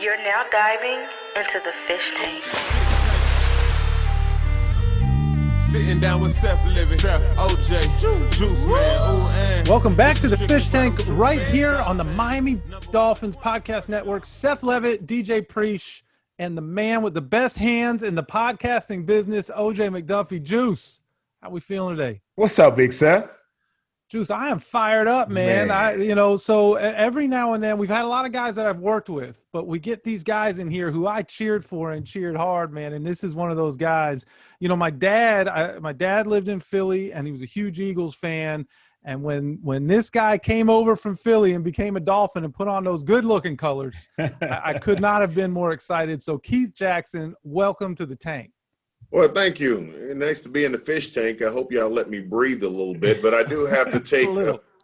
You're now diving into the fish tank. Sitting down with Seth Living, OJ, Juice Man. Welcome back to the Fish Tank right here on the Miami Dolphins Podcast Network. Seth Levitt, DJ Preach, and the man with the best hands in the podcasting business, OJ McDuffie. Juice, how we feeling today? What's up, Big Seth? Juice, I am fired up, man. So every now and then we've had a lot of guys that I've worked with, but we get these guys in here who I cheered for and cheered hard, man. And this is one of those guys. You know, my dad lived in Philly and he was a huge Eagles fan. And when this guy came over from Philly and became a Dolphin and put on those good looking colors, I could not have been more excited. So Keith Jackson, welcome to the tank. Well, thank you. Nice to be in the fish tank. I hope y'all let me breathe a little bit, but I do have to take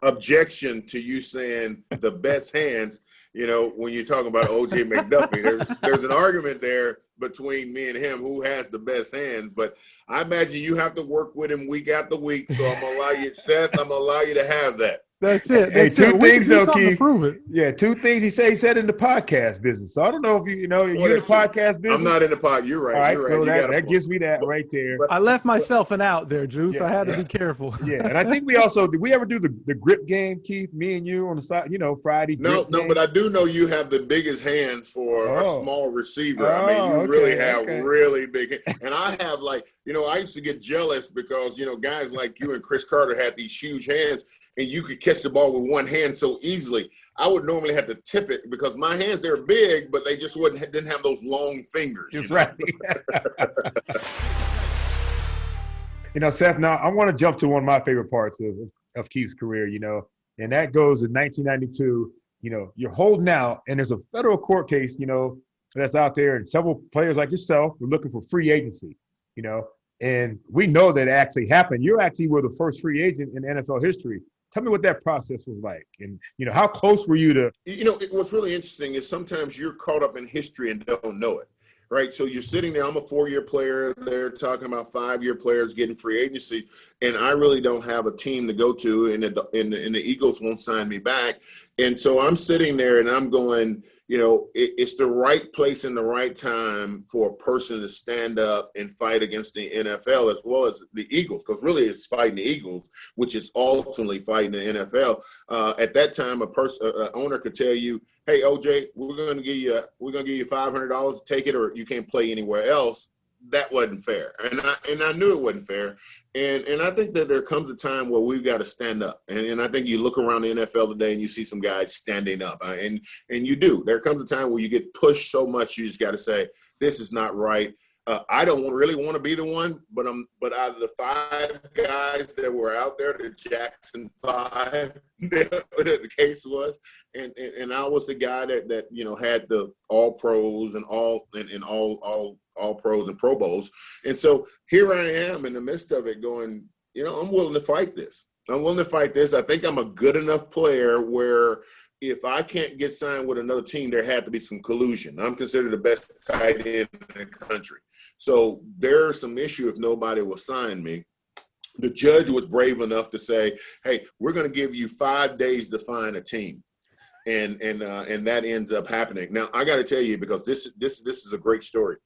objection to you saying the best hands. You know, when you're talking about OJ McDuffie, there's an argument there between me and him who has the best hands, but I imagine you have to work with him week after week. So I'm gonna allow you, Seth. I'm gonna allow you to have that. That's it. Hey, two things though, Keith. Prove it. Yeah, two things he said in the podcast business. So I don't know if you're in the podcast business. I'm not in the pod. You're right. All right, you're so right. that gives me that right there. I left myself an out there, Juice. Yeah. I had to be careful. Yeah, and I think did we ever do the grip game, Keith? Me and you on the side, Friday. No, but I do know you have the biggest hands for a small receiver. I mean, you really have really big hands. And I have I used to get jealous because, guys like you and Chris Carter had these huge hands and you could catch the ball with one hand so easily. I would normally have to tip it because my hands, they're big, but they just didn't have those long fingers. Right. Seth, now I want to jump to one of my favorite parts of Keith's career, and that goes in 1992. You're holding out, and there's a federal court case, that's out there, and several players like yourself were looking for free agency, and we know that it actually happened. You actually were the first free agent in NFL history. Tell me what that process was like, and how close were you to? What's really interesting is sometimes you're caught up in history and don't know it, right? So you're sitting there. I'm a 4-year player. They're talking about 5-year players getting free agency, and I really don't have a team to go to, and the Eagles won't sign me back, and so I'm sitting there and I'm going. It's the right place and the right time for a person to stand up and fight against the NFL as well as the Eagles, because really it's fighting the Eagles, which is ultimately fighting the NFL. At that time, an owner could tell you, "Hey, OJ, we're going to give you $500 to take it, or you can't play anywhere else." That wasn't fair, and I knew it wasn't fair, and I think that there comes a time where we've got to stand up, and I think you look around the NFL today and you see some guys standing up, and you do. There comes a time where you get pushed so much you just got to say, this is not right. I don't really want to be the one, but out of the 5 guys that were out there, the Jackson 5, the case was, and I was the guy that had the all pros and all pros and Pro Bowls, and so here I am in the midst of it, going, I'm willing to fight this. I think I'm a good enough player where if I can't get signed with another team, there had to be some collusion. I'm considered the best tight end in the country. So there's some issue if nobody will sign me. The judge was brave enough to say, hey, we're going to give you 5 days to find a team. And that ends up happening. Now, I got to tell you, because this is a great story.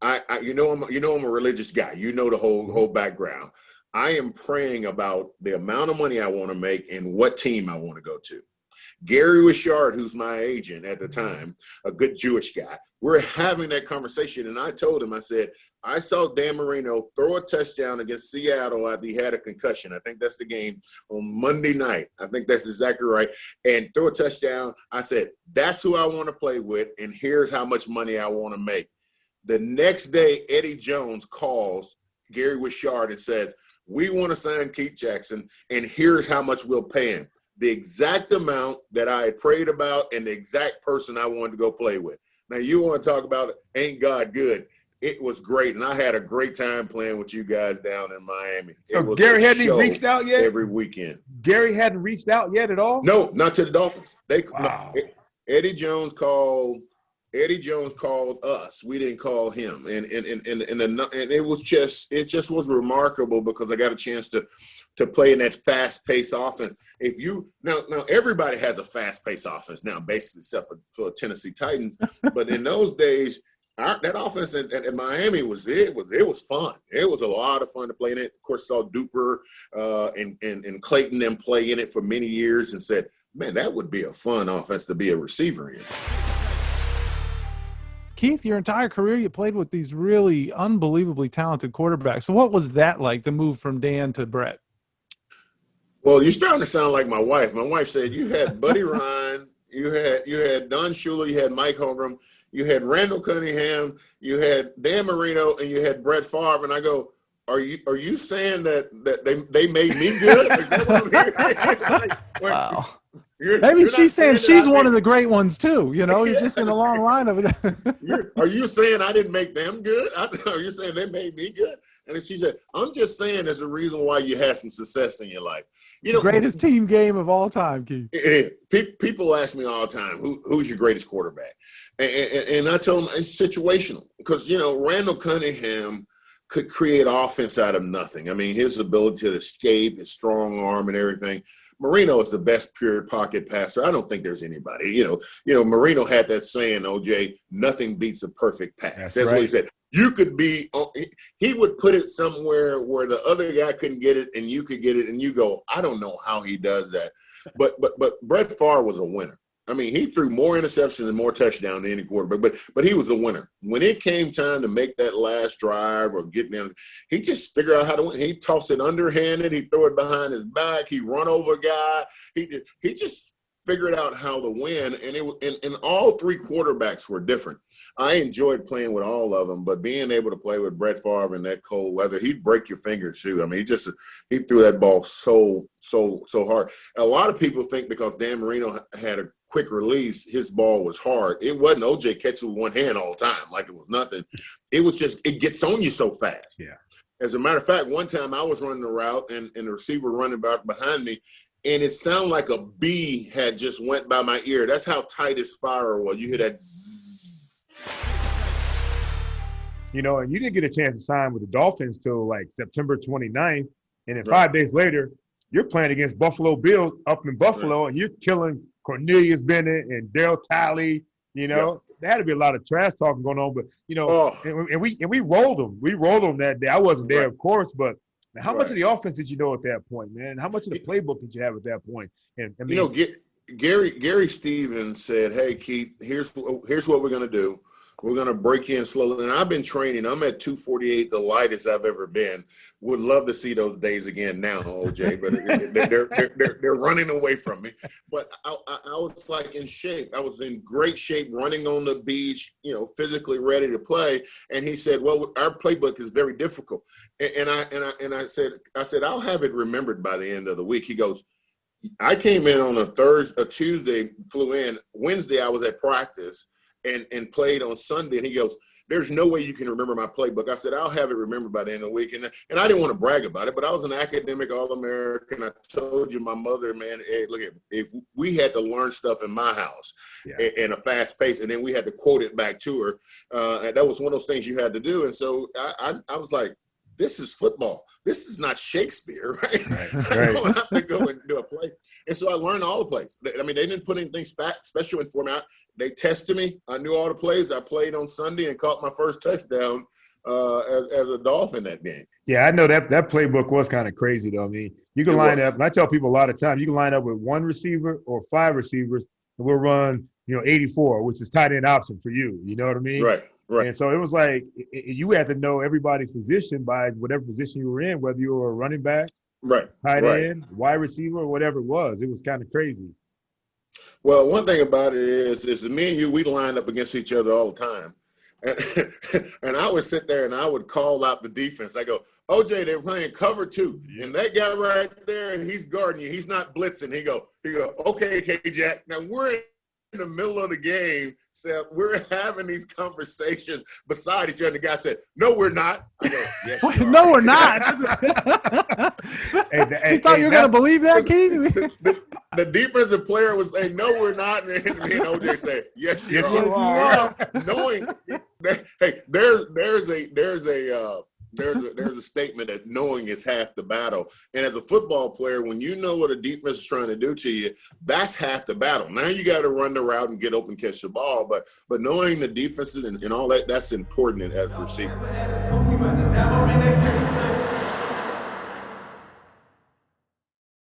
I'm a religious guy. The whole background. I am praying about the amount of money I want to make and what team I want to go to. Gary Wishart, who's my agent at the time, a good Jewish guy, we're having that conversation, and I told him, I said, I saw Dan Marino throw a touchdown against Seattle after he had a concussion. I think that's the game on Monday night. I think that's exactly right. And throw a touchdown. I said, that's who I want to play with, and here's how much money I want to make. The next day, Eddie Jones calls Gary Wishart and says, we want to sign Keith Jackson, and here's how much we'll pay him. The exact amount that I had prayed about and the exact person I wanted to go play with. Now, you want to talk about ain't God good. It was great, and I had a great time playing with you guys down in Miami. So Gary hadn't reached out yet? Every weekend. Gary hadn't reached out yet at all? No, not to the Dolphins. Wow. Eddie Jones called Eddie Jones called us. We didn't call him, and it was remarkable because I got a chance to play in that fast-paced offense. If you now everybody has a fast-paced offense now, basically except for Tennessee Titans. But in those days, that offense in Miami was fun. It was a lot of fun to play in it. Of course, saw Duper and Clayton them play in it for many years, and said, "Man, that would be a fun offense to be a receiver in." Keith, your entire career, you played with these really unbelievably talented quarterbacks. So what was that like, the move from Dan to Brett? Well, you're starting to sound like my wife. My wife said you had Buddy Ryan, you had Don Shula, you had Mike Holmgren, you had Randall Cunningham, you had Dan Marino, and you had Brett Favre. And I go, are you saying that they made me good? Is that what I'm hearing? Wow. Maybe she's saying she's one of the great ones too. You know, you're just in a long line over there. Are you saying I didn't make them good? Are you saying they made me good? And she said, I'm just saying there's a reason why you had some success in your life. You know, greatest team game of all time, Keith. People ask me all the time, who's your greatest quarterback? And I tell them it's situational because, you know, Randall Cunningham could create offense out of nothing. I mean, his ability to escape, his strong arm and everything. Marino is the best pure pocket passer. I don't think there's anybody. You know, Marino had that saying, OJ, nothing beats a perfect pass. That's right. What he said. You could be – he would put it somewhere where the other guy couldn't get it and you could get it, and you go, I don't know how he does that. But Brett Favre was a winner. I mean, he threw more interceptions and more touchdowns than any quarterback, but he was the winner. When it came time to make that last drive or get down, he just figured out how to win. He tossed it underhanded. He threw it behind his back. He run over a guy. He just figured out how to win, and all three quarterbacks were different. I enjoyed playing with all of them, but being able to play with Brett Favre in that cold weather, he'd break your fingers too. I mean, he threw that ball so hard. A lot of people think because Dan Marino had a quick release, his ball was hard. It wasn't. OJ catch it with one hand all the time like it was nothing. It was just it gets on you so fast. Yeah. As a matter of fact, one time I was running the route and the receiver running back behind me, and it sounded like a bee had just went by my ear. That's how tight his spiral was. You hear that zzz. You know, and you didn't get a chance to sign with the Dolphins till like September 29th. And then 5 days later, you're playing against Buffalo Bills up in Buffalo, and you're killing Cornelius Bennett and Dale Talley. You know, there had to be a lot of trash talking going on. But, you know, and we rolled them. We rolled them that day. I wasn't there, of course, but how much of the offense did you know at that point, man? How much of the playbook did you have at that point? And I mean, you know, Gary Stevens said, "Hey, Keith, here's what we're going to do. We're going to break in slowly." And I've been training. I'm at 248, the lightest I've ever been. Would love to see those days again now, OJ, but they're running away from me. But I was like in shape. I was in great shape, running on the beach, you know, physically ready to play. And he said, "Well, our playbook is very difficult." And I said, "I'll have it remembered by the end of the week." He goes, "I came in on a Tuesday, flew in. Wednesday, I was at practice. And played on Sunday." And he goes, "There's no way you can remember my playbook." I said, "I'll have it remembered by the end of the week." And I didn't want to brag about it, but I was an academic All-American. I told you, my mother, man, hey, look, if we had to learn stuff in my house in a fast pace, and then we had to quote it back to her, and that was one of those things you had to do. And so I was like, this is football. This is not Shakespeare, right? I don't have to go and do a play. And so I learned all the plays. I mean, they didn't put anything special in for me. They tested me. I knew all the plays. I played on Sunday and caught my first touchdown as a Dolphin that game. Yeah, I know that playbook was kind of crazy, though. I mean, you can line up, and I tell people a lot of times, you can line up with one receiver or 5 receivers, and we'll run, 84, which is tight end option for you. You know what I mean? Right. And so it was like you had to know everybody's position by whatever position you were in, whether you were a running back, tight end, wide receiver, or whatever it was. It was kind of crazy. Well, one thing about it is me and you, we lined up against each other all the time. And I would sit there and I would call out the defense. I go, OJ, they're playing cover 2. Yeah. And that guy right there, he's guarding you. He's not blitzing. He go, okay, K-Jack. Now we're in the middle of the game said, we're having these conversations beside each other. The guy said, no, we're not. I go, yes, you are. No, we're not. You thought you were going to believe that, King? The defensive player was saying, no, we're not. And me and OJ said, yes, you are. Knowing that, hey, there's a statement that knowing is half the battle. And as a football player, when you know what a defense is trying to do to you, that's half the battle. Now you got to run the route and get open, catch the ball. But knowing the defenses and all that, that's important as a receiver.